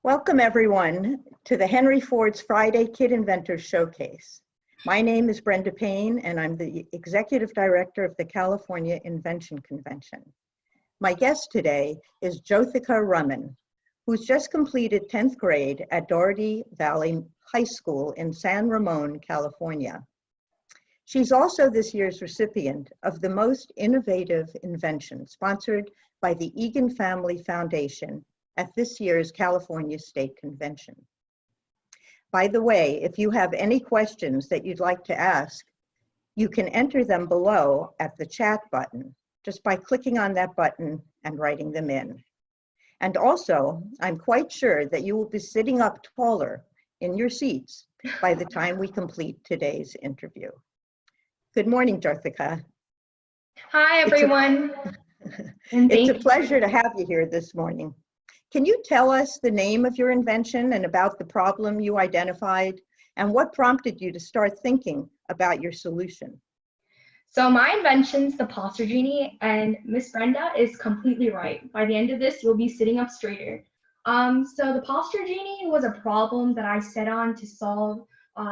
Welcome everyone to the Henry Ford's Friday Kid Inventors Showcase. My name is Brenda Payne and I'm the Executive Director of the California Invention Convention. My guest today is Jyothikaa Ramann, who's just completed 10th grade at Doherty Valley High School in San Ramon, California. She's also this year's recipient of the Most Innovative Invention, sponsored by the Egan Family Foundation at this year's California State Convention. By the way, if you have any questions that you'd like to ask, you can enter them below at the chat button, just by clicking on that button and writing them in. And also, I'm quite sure that you will be sitting up taller in your seats by the time we complete today's interview. Good morning, Jyothikaa. Hi, everyone. It's a pleasure to have you here this morning. Can you tell us the name of your invention and about the problem you identified and what prompted you to start thinking about your solution? So my invention's the Posture Genie, and Miss Brenda is completely right. By the end of this, you'll be sitting up straighter. So the Posture Genie was a problem that I set on to solve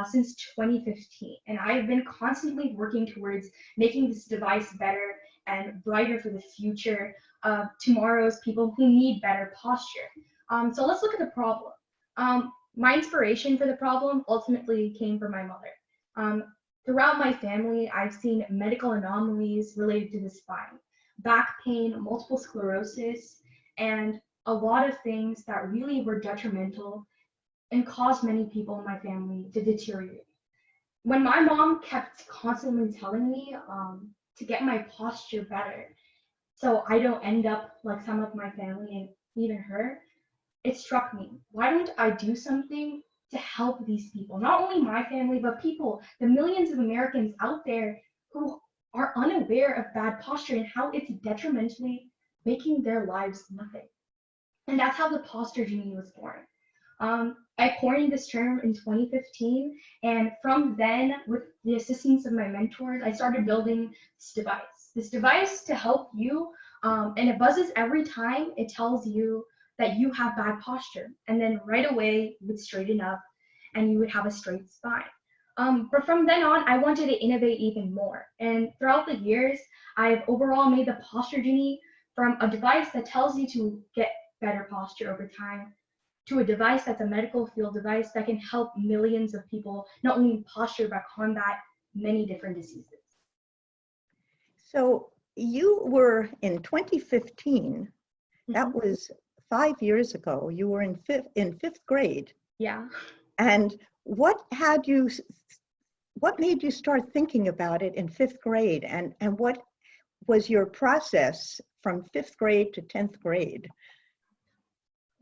since 2015, and I've been constantly working towards making this device better and brighter for the future of tomorrow's people who need better posture. So let's look at the problem. My inspiration for the problem ultimately came from my mother. Throughout my family, I've seen medical anomalies related to the spine, back pain, multiple sclerosis, and a lot of things that really were detrimental and caused many people in my family to deteriorate. When my mom kept constantly telling me to get my posture better so I don't end up like some of my family and even her, it struck me. Why don't I do something to help these people? Not only my family, but people, the millions of Americans out there who are unaware of bad posture and how it's detrimentally making their lives nothing. And that's how the Posture Genie was born. I coined this term in 2015, and from then, with the assistance of my mentors, I started building this device. This device to help you, and it buzzes every time it tells you that you have bad posture, and then right away you would straighten up, and you would have a straight spine. But from then on, I wanted to innovate even more, and throughout the years, I've overall made the Posture Genie from a device that tells you to get better posture over time, to a device that's a medical field device that can help millions of people, not only posture, but combat many different diseases. So you were in 2015, that was 5 years ago, you were in fifth grade. Yeah. And what made you start thinking about it in 5th grade, and what was your process from 5th grade to 10th grade?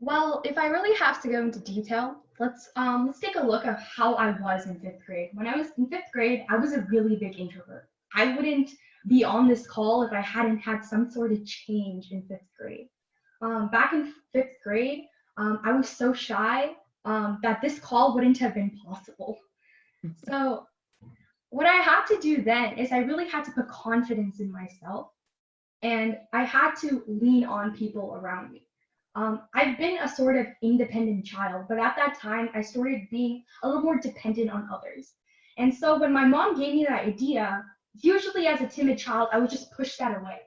Well, if I really have to go into detail, let's take a look at how I was in 5th grade. When I was in 5th grade, I was a really big introvert. I wouldn't be on this call if I hadn't had some sort of change in 5th grade. Back in 5th grade, I was so shy that this call wouldn't have been possible. So what I had to do then is I really had to put confidence in myself, and I had to lean on people around me. I've been a sort of independent child, but at that time, I started being a little more dependent on others. And so when my mom gave me that idea, usually as a timid child, I would just push that away.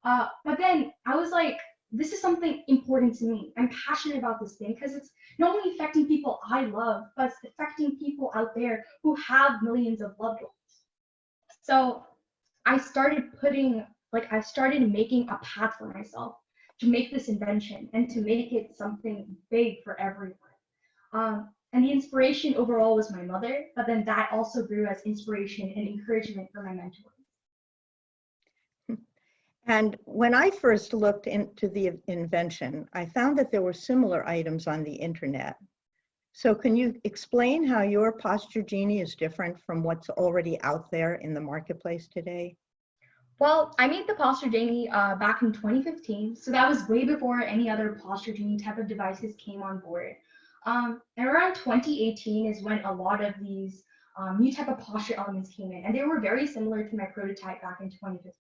But then I was like, this is something important to me. I'm passionate about this thing because it's not only affecting people I love, but it's affecting people out there who have millions of loved ones. So I started making a path for myself to make this invention and to make it something big for everyone. And the inspiration overall was my mother, but then that also grew as inspiration and encouragement for my mentors. And when I first looked into the invention, I found that there were similar items on the internet. So can you explain how your Posture Genie is different from what's already out there in the marketplace today? Well, I made the Posture Genie back in 2015, so that was way before any other Posture Genie type of devices came on board. And around 2018 is when a lot of these new type of posture elements came in, and they were very similar to my prototype back in 2015.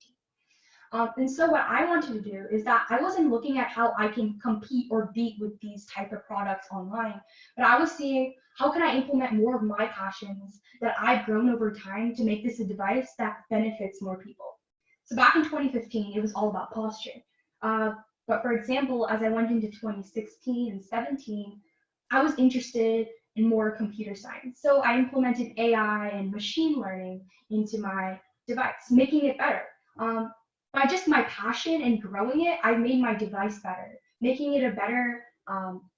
And so what I wanted to do is that I wasn't looking at how I can compete or beat with these type of products online, but I was seeing how can I implement more of my passions that I've grown over time to make this a device that benefits more people. So back in 2015, it was all about posture. But for example, as I went into 2016 and 17, I was interested in more computer science. So I implemented AI and machine learning into my device, making it better. By just my passion and growing it, I made my device better, making it a better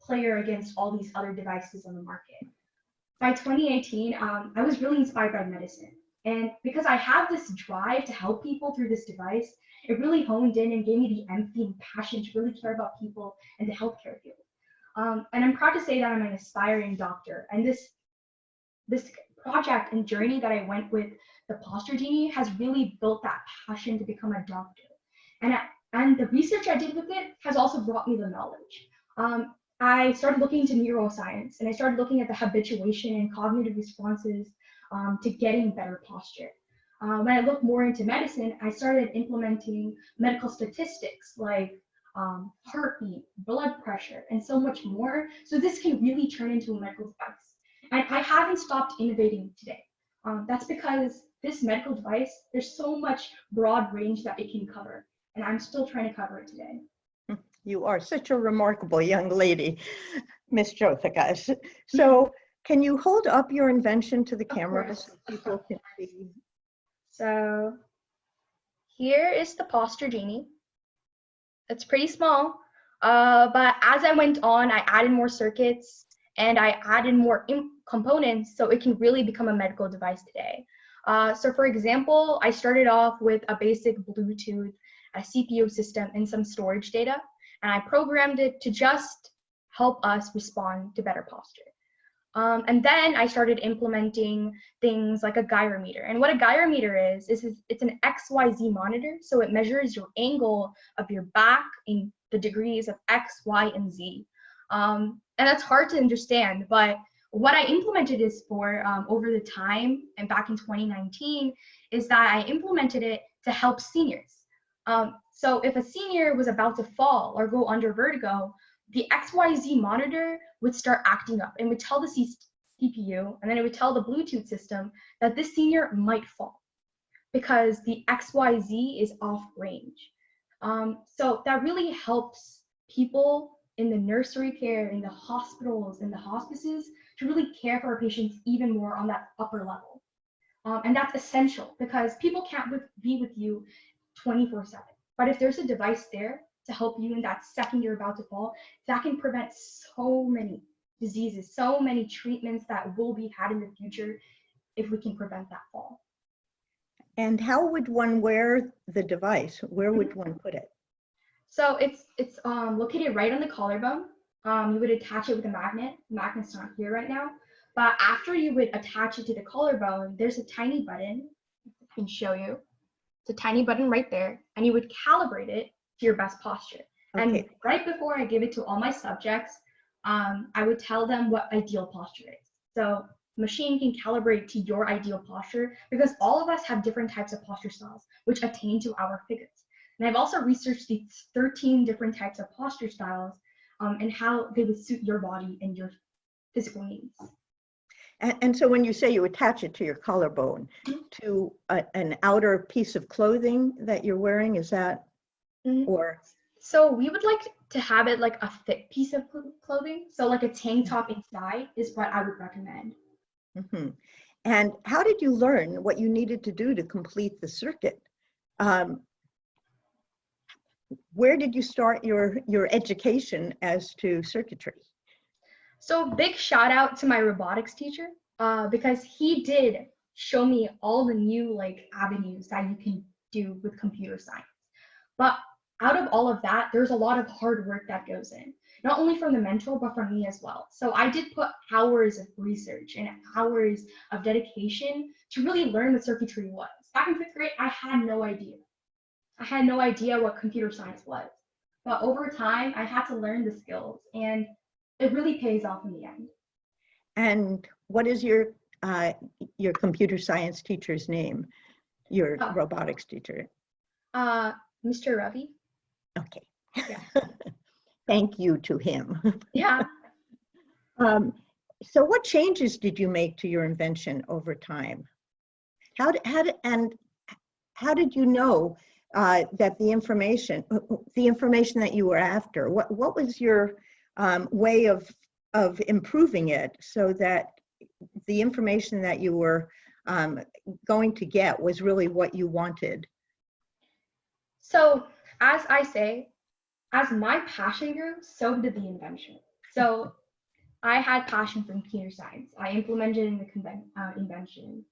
player against all these other devices on the market. By 2018, I was really inspired by medicine. And because I have this drive to help people through this device, it really honed in and gave me the empathy and passion to really care about people and the healthcare field. And I'm proud to say that I'm an aspiring doctor. And this project and journey that I went with the Posture Genie has really built that passion to become a doctor. And the research I did with it has also brought me the knowledge. I started looking into neuroscience, and I started looking at the habituation and cognitive responses to getting better posture. When I looked more into medicine, I started implementing medical statistics like heartbeat, blood pressure, and so much more. So this can really turn into a medical device. And I haven't stopped innovating today. That's because this medical device, there's so much broad range that it can cover, and I'm still trying to cover it today. You are such a remarkable young lady, Miss Jyothikaa. So can you hold up your invention to the camera so people can see? So here is the Posture Genie. It's pretty small, but as I went on, I added more circuits and I added more components so it can really become a medical device today. So for example, I started off with a basic Bluetooth, a CPU system, and some storage data, and I programmed it to just help us respond to better posture. And then I started implementing things like a gyrometer. And what a gyrometer is it's an XYZ monitor. So it measures your angle of your back in the degrees of X, Y, and Z. And that's hard to understand, but what I implemented this for over the time and back in 2019 is that I implemented it to help seniors. So if a senior was about to fall or go under vertigo, the XYZ monitor would start acting up and would tell the CPU, and then it would tell the Bluetooth system that this senior might fall because the XYZ is off range. So that really helps people in the nursery care, in the hospitals, in the hospices to really care for our patients even more on that upper level. And that's essential because people can't be with you 24/7. But if there's a device there to help you in that second you're about to fall, that can prevent so many diseases, so many treatments that will be had in the future if we can prevent that fall. And how would one wear the device? Where would one put it? So it's located right on the collarbone. You would attach it with a magnet. The magnet's not here right now. But after you would attach it to the collarbone, there's a tiny button. I can show you. It's a tiny button right there. And you would calibrate it to your best posture. Okay. And right before I give it to all my subjects, I would tell them what ideal posture is. So the machine can calibrate to your ideal posture because all of us have different types of posture styles which attain to our figures. And I've also researched these 13 different types of posture styles and how they would suit your body and your physical needs. And so when you say you attach it to your collarbone, to an outer piece of clothing that you're wearing, is that, or? So we would like to have it like a thick piece of clothing. So like a tank top inside is what I would recommend. Mm-hmm. And how did you learn what you needed to do to complete the circuit? Where did you start your education as to circuitry? So big shout out to my robotics teacher because he did show me all the new avenues that you can do with computer science. But out of all of that, there's a lot of hard work that goes in, not only from the mentor, but from me as well. So I did put hours of research and hours of dedication to really learn what circuitry was. Back in 5th grade, I had no idea. I had no idea what computer science was. But over time, I had to learn the skills, and it really pays off in the end. And what is your computer science teacher's name? Your robotics teacher? Mr. Ravi. Okay. Yeah. Thank you to him. Yeah. So what changes did you make to your invention over time? How did you know that the information that you were after, what was your way of improving it so that the information that you were going to get was really what you wanted? So as I say, as my passion grew, so did the invention. So I had passion for computer science. I implemented in the invention.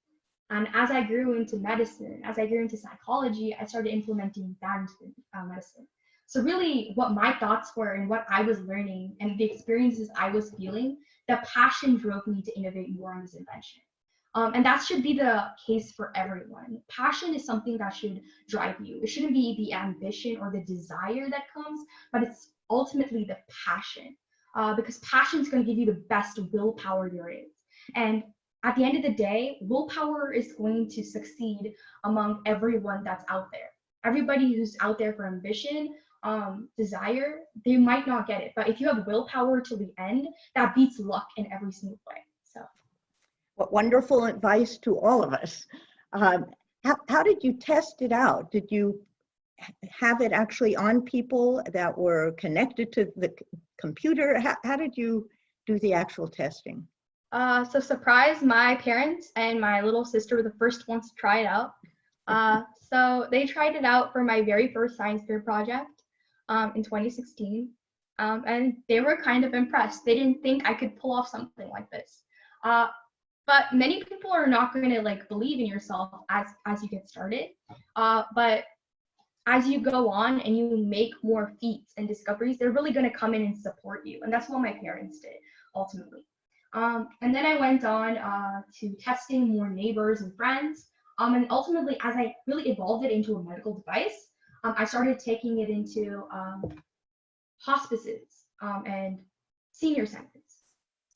And as I grew into medicine, as I grew into psychology, I started implementing that into medicine. So really what my thoughts were and what I was learning and the experiences I was feeling, the passion drove me to innovate more on this invention. And that should be the case for everyone. Passion is something that should drive you. It shouldn't be the ambition or the desire that comes, but it's ultimately the passion. Because passion is going to give you the best willpower there is. And at the end of the day, willpower is going to succeed among everyone that's out there. Everybody who's out there for ambition, desire, they might not get it. But if you have willpower till the end, that beats luck in every single way. So, what wonderful advice to all of us. How did you test it out? Did you have it actually on people that were connected to the computer? How did you do the actual testing? So surprise, my parents and my little sister were the first ones to try it out. So they tried it out for my very first science fair project in 2016. And they were kind of impressed. They didn't think I could pull off something like this. But many people are not going to like believe in yourself as you get started. But as you go on and you make more feats and discoveries, they're really going to come in and support you. And that's what my parents did ultimately. And then I went on to testing more neighbors and friends. And ultimately, as I really evolved it into a medical device, I started taking it into hospices and senior centers.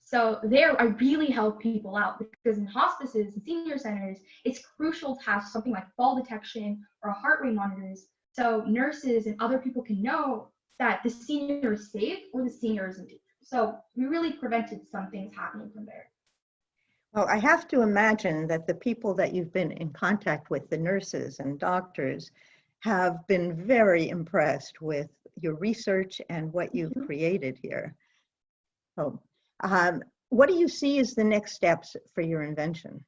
So there, I really help people out because in hospices and senior centers, it's crucial to have something like fall detection or heart rate monitors, so nurses and other people can know that the senior is safe or the senior isn't. So we really prevented some things happening from there. Well, I have to imagine that the people that you've been in contact with, the nurses and doctors, have been very impressed with your research and what you've created here. So, what do you see as the next steps for your invention?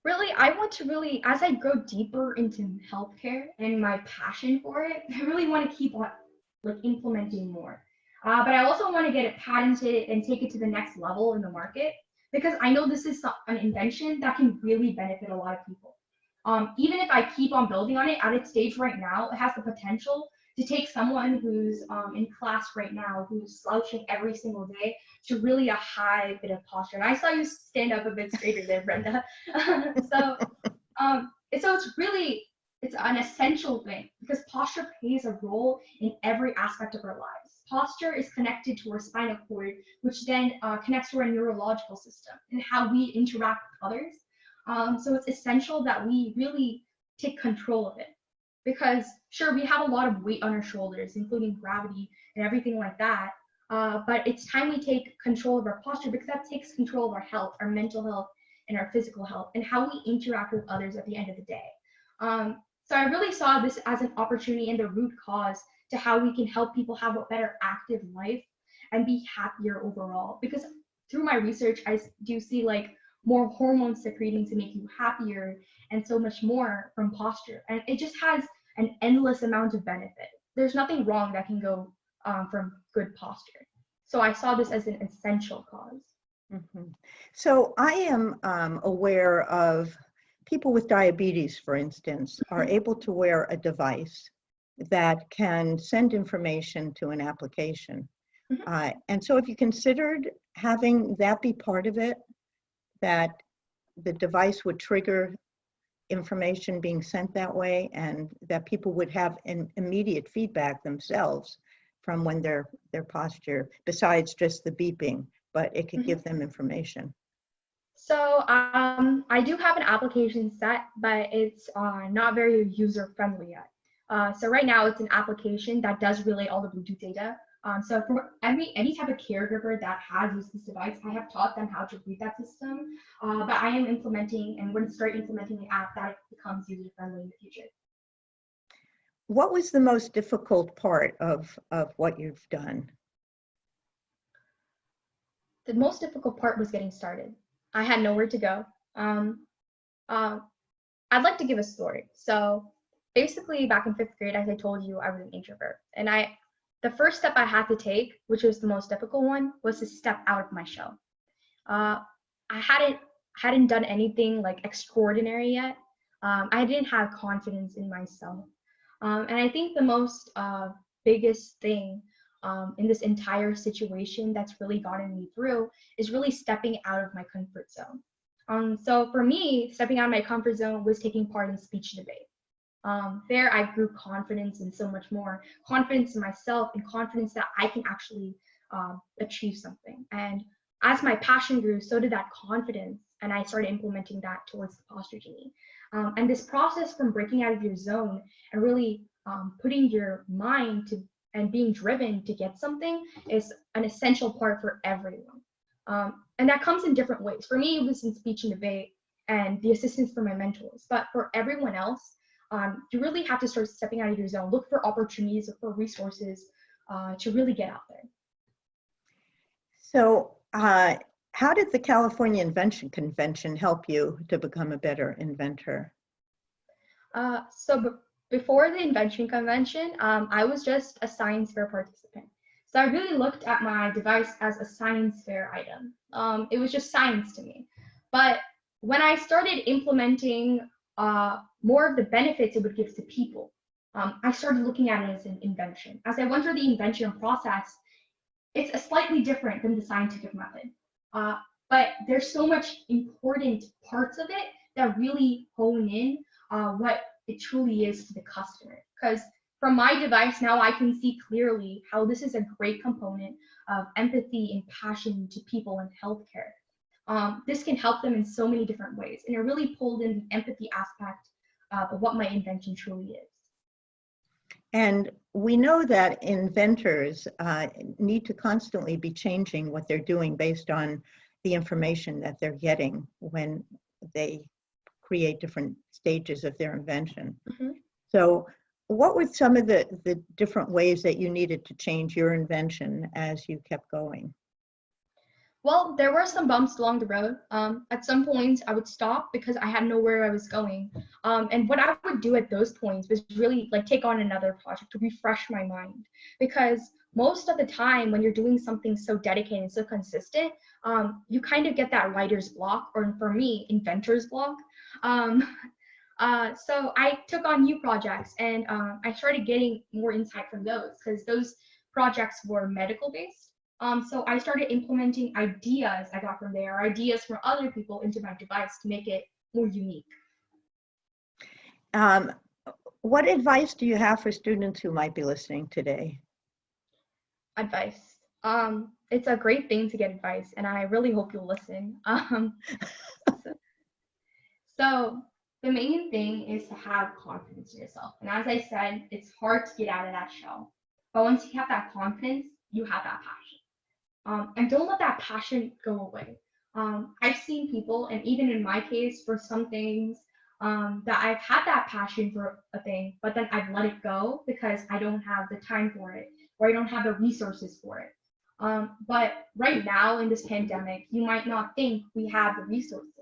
Really, I want to really, as I go deeper into healthcare and my passion for it, I really want to keep on like implementing more. But I also want to get it patented and take it to the next level in the market because I know this is an invention that can really benefit a lot of people. Even if I keep on building on it at its stage right now, it has the potential to take someone who's in class right now, who's slouching every single day, to really a high bit of posture. And I saw you stand up a bit straighter there, Brenda. So it's an essential thing because posture plays a role in every aspect of our lives. Posture is connected to our spinal cord, which then connects to our neurological system and how we interact with others. So it's essential that we really take control of it. Because sure, we have a lot of weight on our shoulders, including gravity and everything like that. But it's time we take control of our posture because that takes control of our health, our mental health, and our physical health, and how we interact with others at the end of the day. So I really saw this as an opportunity and the root cause to how we can help people have a better active life and be happier overall. Because through my research, I do see like more hormones secreting to make you happier and so much more from posture. And it just has an endless amount of benefit. There's nothing wrong that can go from good posture. So I saw this as an essential cause. Mm-hmm. So I am aware of people with diabetes, for instance, are able to wear a device that can send information to an application. And so have you considered having that be part of it, that the device would trigger information being sent that way and that people would have an immediate feedback themselves from when their posture, besides just the beeping, but it could give them information? So I do have an application set, but it's not very user friendly yet. So right now it's an application that does relay all the Bluetooth data. So for any type of caregiver that has used this device, I have taught them how to read that system. But I am implementing and going to start implementing the app that it becomes user friendly in the future. What was the most difficult part of what you've done? The most difficult part was getting started. I had nowhere to go. I'd like to give a story. So basically back in 5th grade, as I told you, I was an introvert. And the first step I had to take, which was the most difficult one, was to step out of my shell. I hadn't done anything like extraordinary yet. I didn't have confidence in myself. And I think the most biggest thing in this entire situation that's really gotten me through is really stepping out of my comfort zone. So for me, stepping out of my comfort zone was taking part in speech debate. There I grew confidence and so much more, confidence in myself and confidence that I can actually achieve something. And as my passion grew, so did that confidence, and I started implementing that towards the Posture Genie. And this process from breaking out of your zone and really putting your mind to and being driven to get something is an essential part for everyone. And that comes in different ways. For me, it was in speech and debate and the assistance from my mentors. But for everyone else, you really have to start stepping out of your zone, look for opportunities, look for resources to really get out there. So how did the California Invention Convention help you to become a better inventor? Before the Invention Convention, I was just a science fair participant. So I really looked at my device as a science fair item. It was just science to me. But when I started implementing more of the benefits it would give to people, I started looking at it as an invention. As I went through the invention process, it's a slightly different than the scientific method. But there's so much important parts of it that really hone in what it truly is to the customer. Because from my device now, I can see clearly how this is a great component of empathy and passion to people in healthcare. This can help them in so many different ways, and it really pulled in the empathy aspect of what my invention truly is. And we know that inventors need to constantly be changing what they're doing based on the information that they're getting when they create different stages of their invention. Mm-hmm. So what were some of the different ways that you needed to change your invention as you kept going? Well, there were some bumps along the road. At some points, I would stop because I had nowhere I was going. And what I would do at those points was really like take on another project to refresh my mind. Because most of the time when you're doing something so dedicated and so consistent, you kind of get that writer's block, or for me, inventor's block. So I took on new projects, and I started getting more insight from those because those projects were medical based. So I started implementing ideas I got from there, ideas from other people into my device to make it more unique. What advice do you have for students who might be listening today? Advice. It's a great thing to get advice, and I really hope you'll listen. So the main thing is to have confidence in yourself. And as I said, it's hard to get out of that shell. But once you have that confidence, you have that passion. And don't let that passion go away. I've seen people, and even in my case, for some things, that I've had that passion for a thing, but then I've let it go because I don't have the time for it, or I don't have the resources for it. But right now in this pandemic, you might not think we have the resources,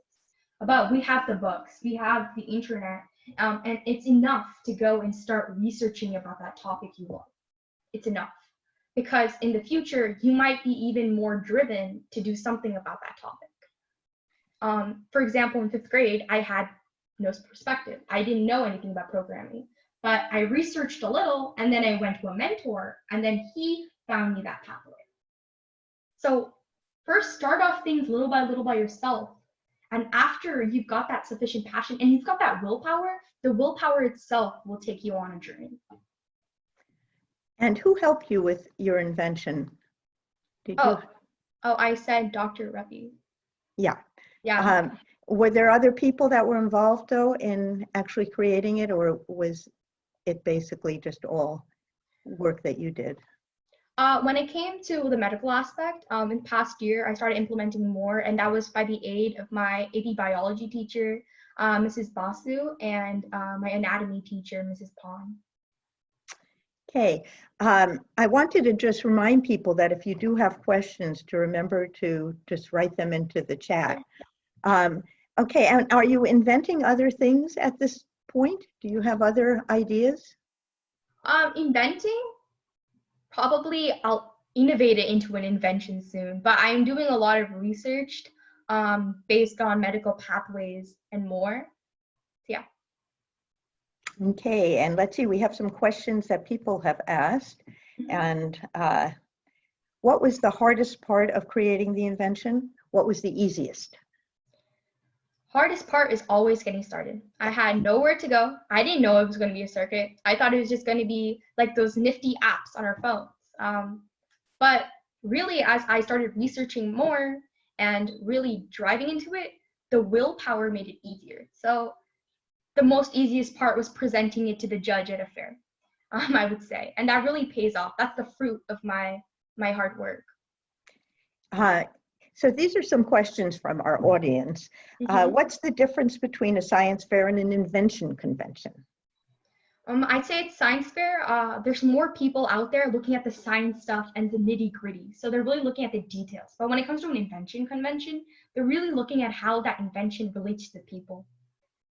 but we have the books, we have the internet, and it's enough to go and start researching about that topic you love. It's enough. Because in the future, you might be even more driven to do something about that topic. For example, in 5th grade, I had no perspective. I didn't know anything about programming, but I researched a little, and then I went to a mentor, and then he found me that pathway. So first, start off things little by yourself. And after you've got that sufficient passion and you've got that willpower, the willpower itself will take you on a journey. And who helped you with your invention? I said Dr. Ravi. Yeah. Yeah. Were there other people that were involved though in actually creating it, or was it basically just all work that you did? When it came to the medical aspect, in the past year, I started implementing more, and that was by the aid of my AP biology teacher, Mrs. Basu, and my anatomy teacher, Mrs. Pond. Okay, I wanted to just remind people that if you do have questions, to remember to just write them into the chat. Okay, and are you inventing other things at this point? Do you have other ideas? Inventing? Probably I'll innovate it into an invention soon, but I'm doing a lot of research based on medical pathways and more. So yeah. Okay, and let's see, we have some questions that people have asked. And what was the hardest part of creating the invention? What was the easiest? Hardest part is always getting started. I had nowhere to go. I didn't know it was going to be a circuit. I thought it was just going to be like those nifty apps on our phones. But really, as I started researching more and really driving into it, the willpower made it easier. So the most easiest part was presenting it to the judge at a fair, I would say. And that really pays off. That's the fruit of my hard work. So these are some questions from our audience. What's the difference between a science fair and an invention convention? I'd say it's science fair. There's more people out there looking at the science stuff and the nitty gritty. So they're really looking at the details. But when it comes to an invention convention, they're really looking at how that invention relates to the people,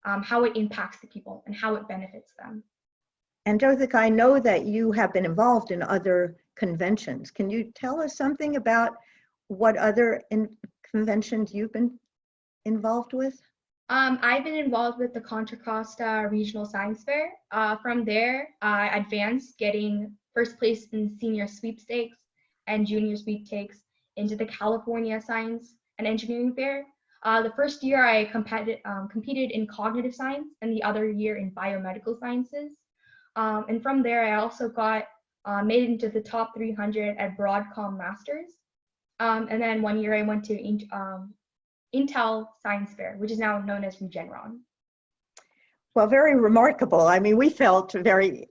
how it impacts the people, and how it benefits them. And Jyothikaa, I know that you have been involved in other conventions. Can you tell us something about what other conventions you've been involved with? I've been involved with the Contra Costa Regional Science Fair. From there, I advanced, getting first place in senior sweepstakes and junior sweepstakes into the California Science and Engineering Fair. The first year I competed in cognitive science, and the other year in biomedical sciences. And from there, I also got made it into the top 300 at Broadcom Masters. And then one year I went to Intel Science Fair, which is now known as Regeneron. Well, very remarkable. I mean, we felt very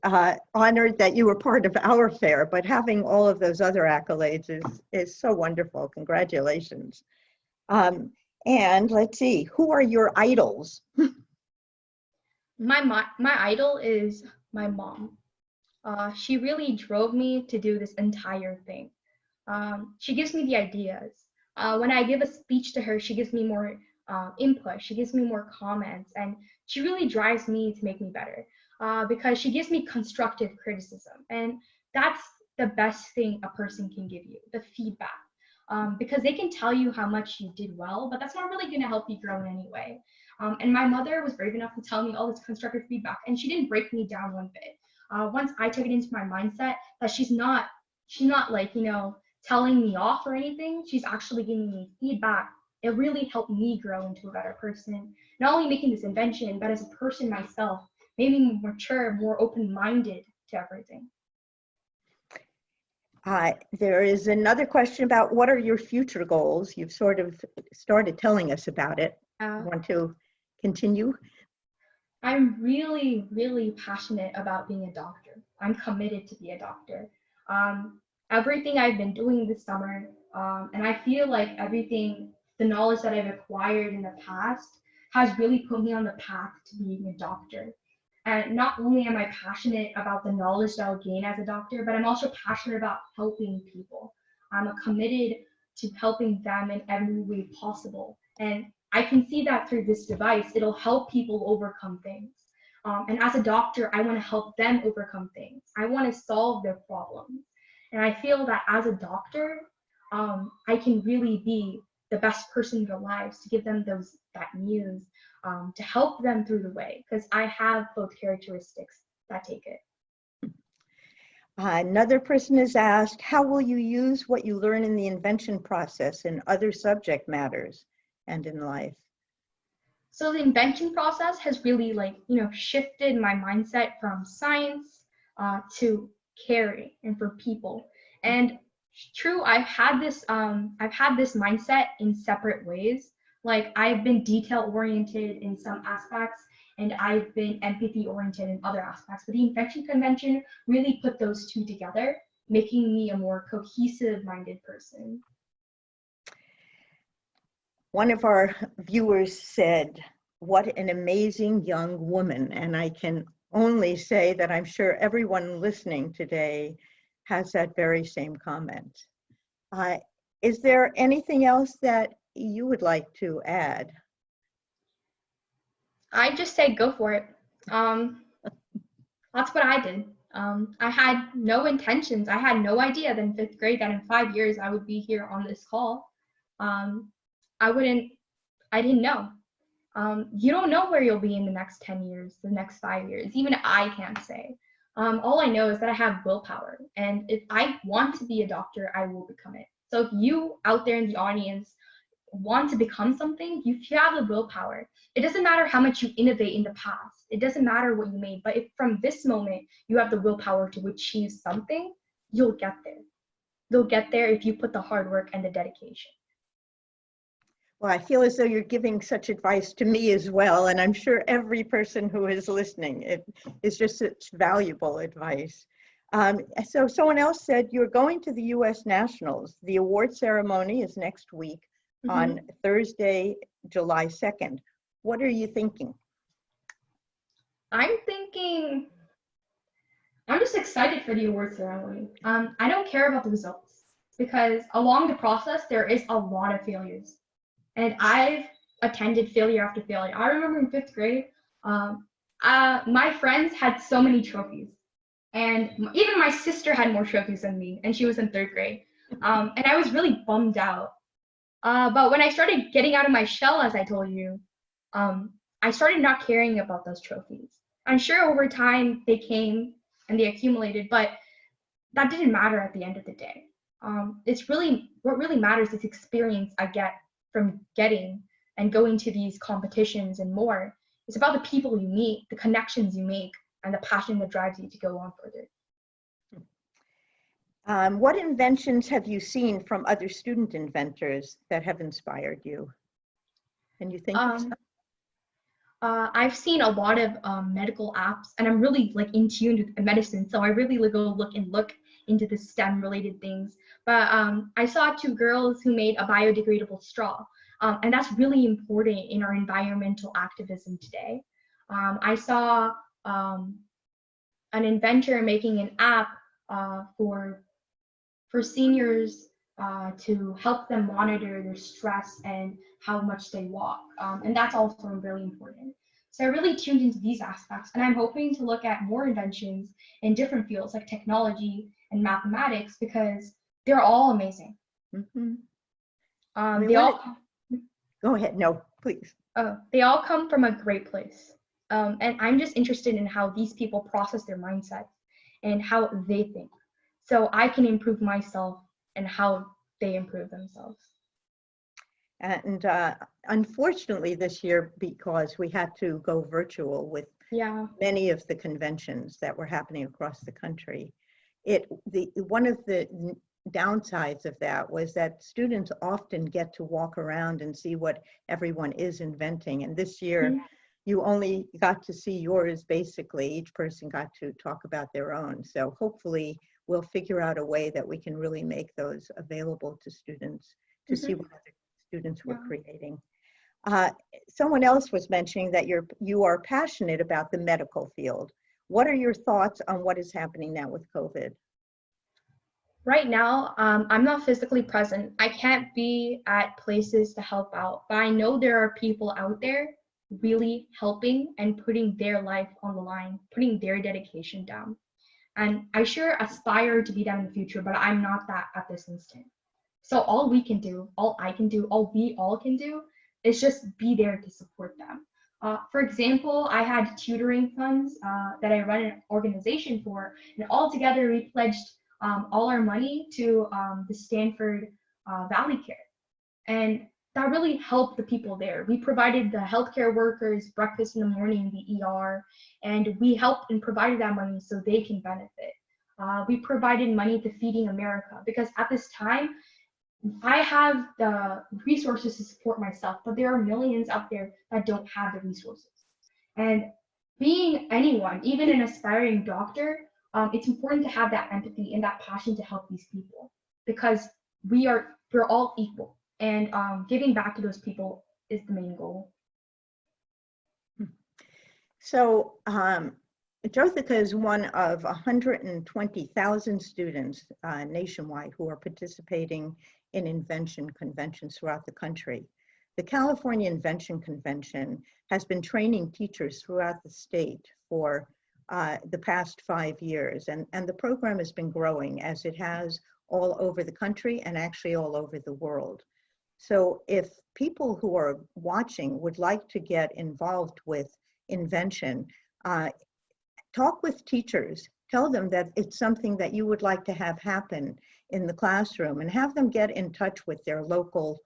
honored that you were part of our fair, but having all of those other accolades is so wonderful. Congratulations. And let's see, who are your idols? My idol is my mom. She really drove me to do this entire thing. She gives me the ideas. When I give a speech to her, she gives me more input. She gives me more comments, and she really drives me to make me better because she gives me constructive criticism. And that's the best thing a person can give you, the feedback. Because they can tell you how much you did well, but that's not really going to help you grow in any way. And my mother was brave enough to tell me all this constructive feedback, and she didn't break me down one bit. Once I took it into my mindset that she's not like, telling me off or anything, she's actually giving me feedback. It really helped me grow into a better person. Not only making this invention, but as a person myself, made me more mature, more open-minded to everything. There is another question about what are your future goals? You've sort of started telling us about it. Want to continue? I'm really, really passionate about being a doctor. I'm committed to be a doctor. Everything I've been doing this summer, and I feel like everything, the knowledge that I've acquired in the past has really put me on the path to being a doctor. And not only am I passionate about the knowledge that I'll gain as a doctor, but I'm also passionate about helping people. I'm committed to helping them in every way possible. And I can see that through this device, it'll help people overcome things. And as a doctor, I want to help them overcome things. I want to solve their problems. And I feel that as a doctor, I can really be the best person in their lives to give them that news, to help them through the way, because I have both characteristics that take it. Another person has asked, how will you use what you learn in the invention process in other subject matters and in life? So the invention process has really shifted my mindset from science to caring and for people. And true, I've had this mindset in separate ways. Like, I've been detail oriented in some aspects, and I've been empathy oriented in other aspects. But the Invention Convention really put those two together, making me a more cohesive minded person. One of our viewers said, "What an amazing young woman." And I can only say that I'm sure everyone listening today has that very same comment. Is there anything else that you would like to add? I just say go for it. That's what I did. I had no intentions. I had no idea that in 5th grade that in 5 years I would be here on this call. I didn't know. You don't know where you'll be in the next 10 years, the next 5 years. Even I can't say. All I know is that I have willpower. And if I want to be a doctor, I will become it. So if you out there in the audience want to become something, you have the willpower. It doesn't matter how much you innovate in the past. It doesn't matter what you made. But if from this moment you have the willpower to achieve something, you'll get there. You'll get there if you put the hard work and the dedication. Well, I feel as though you're giving such advice to me as well, and I'm sure every person who is listening, it is just such valuable advice. So someone else said you're going to the U.S. Nationals. The award ceremony is next week on Thursday, July 2nd. What are you thinking? I'm just excited for the award ceremony. I don't care about the results because along the process, there is a lot of failures. And I've attended failure after failure. I remember in 5th grade, my friends had so many trophies. And even my sister had more trophies than me, and she was in 3rd grade. And I was really bummed out. But when I started getting out of my shell, as I told you, I started not caring about those trophies. I'm sure over time they came and they accumulated, but that didn't matter at the end of the day. What really matters is experience I get from getting and going to these competitions and more. It's about the people you meet, the connections you make, and the passion that drives you to go on further. What inventions have you seen from other student inventors that have inspired you? Can you think of some? I've seen a lot of medical apps, and I'm really in tune with medicine, so I really go look into the STEM related things. But I saw 2 girls who made a biodegradable straw, and that's really important in our environmental activism today. I saw an inventor making an app for seniors to help them monitor their stress and how much they walk, and that's also really important. So I really tuned into these aspects, and I'm hoping to look at more inventions in different fields like technology and mathematics because they're all amazing. Go ahead. No, please. They all come from a great place, and I'm just interested in how these people process their mindsets and how they think, so I can improve myself and how they improve themselves. And unfortunately this year, because we had to go virtual with many of the conventions that were happening across the country, one of the downsides of that was that students often get to walk around and see what everyone is inventing. And this year, you only got to see yours, basically. Each person got to talk about their own. So hopefully we'll figure out a way that we can really make those available to students to see what other students were creating. Someone else was mentioning that you are passionate about the medical field. What are your thoughts on what is happening now with COVID? Right now, I'm not physically present. I can't be at places to help out, but I know there are people out there really helping and putting their life on the line, putting their dedication down. And I sure aspire to be that in the future, but I'm not that at this instant. So all we can do, all I can do, all we all can do is just be there to support them. For example, I had tutoring funds that I run an organization for, and all together we pledged all our money to the Stanford Valley Care. And that really helped the people there. We provided the healthcare workers breakfast in the morning, the ER, and we helped and provided that money so they can benefit. We provided money to Feeding America because at this time, I have the resources to support myself, but there are millions out there that don't have the resources. And being anyone, even an aspiring doctor, it's important to have that empathy and that passion to help these people, because we're all equal, and giving back to those people is the main goal. So Jyothikaa is one of 120,000 students nationwide who are participating in invention conventions throughout the country. The California Invention Convention has been training teachers throughout the state for the past 5 years, and the program has been growing as it has all over the country and actually all over the world. So if people who are watching would like to get involved with Invention, talk with teachers, tell them that it's something that you would like to have happen in the classroom, and have them get in touch with their local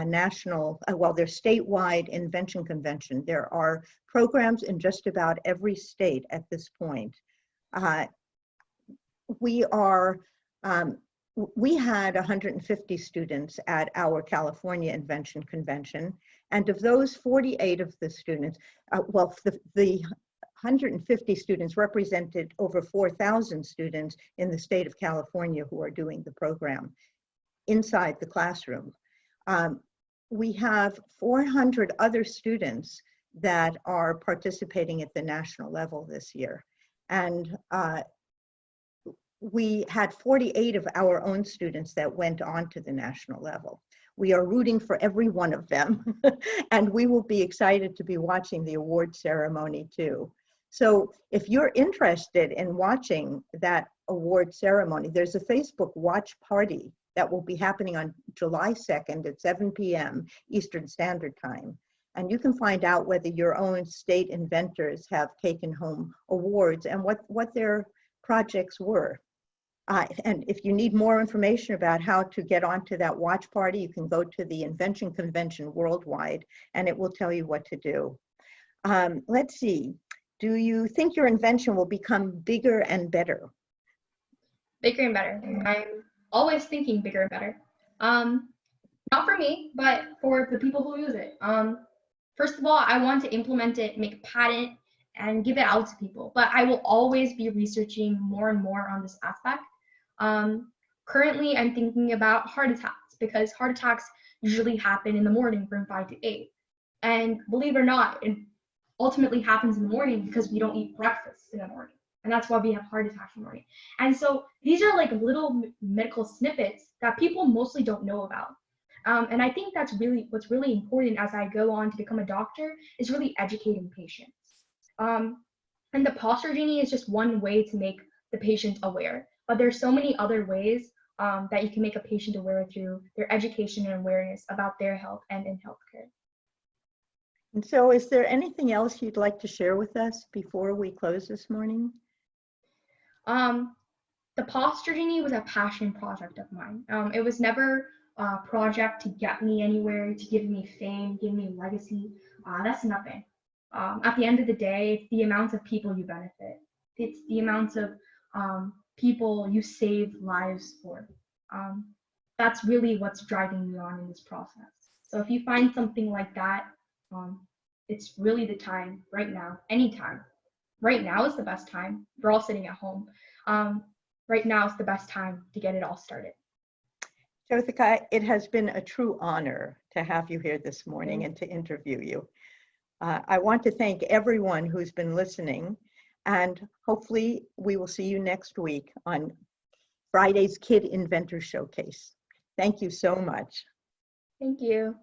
national, their statewide Invention Convention. There are programs in just about every state at this point. We had 150 students at our California Invention Convention, and of those, 48 of the students, the 150 students represented over 4,000 students in the state of California who are doing the program inside the classroom. We have 400 other students that are participating at the national level this year. And we had 48 of our own students that went on to the national level. We are rooting for every one of them, and we will be excited to be watching the award ceremony too. So if you're interested in watching that award ceremony, there's a Facebook watch party that will be happening on July 2nd at 7 p.m. Eastern Standard Time. And you can find out whether your own state inventors have taken home awards and what their projects were. And if you need more information about how to get onto that watch party, you can go to the Invention Convention worldwide, and it will tell you what to do. Let's see. Do you think your invention will become bigger and better? Bigger and better. I'm always thinking bigger and better. Not for me, but for the people who use it. First of all, I want to implement it, make a patent, and give it out to people. But I will always be researching more and more on this aspect. Currently, I'm thinking about heart attacks, because heart attacks usually happen in the morning from 5 to 8. And believe it or not, it ultimately happens in the morning because we don't eat breakfast in the morning. And that's why we have heart attacks in the morning. And so these are like little medical snippets that people mostly don't know about. And I think that's really what's really important as I go on to become a doctor, is really educating patients. And the Posture Genie is just one way to make the patient aware. But there's so many other ways that you can make a patient aware through their education and awareness about their health and in healthcare. And so is there anything else you'd like to share with us before we close this morning? The Posture Genie was a passion project of mine. It was never a project to get me anywhere, to give me fame, give me legacy. That's nothing. At the end of the day, it's the amount of people you benefit. It's the amount of people you save lives for. That's really what's driving me on in this process. So if you find something like that, it's really the time right now, anytime. Right now is the best time. We're all sitting at home. Right now is the best time to get it all started. Jyothikaa, it has been a true honor to have you here this morning and to interview you. I want to thank everyone who's been listening, and hopefully we will see you next week on Friday's Kid Inventor Showcase. Thank you so much. Thank you.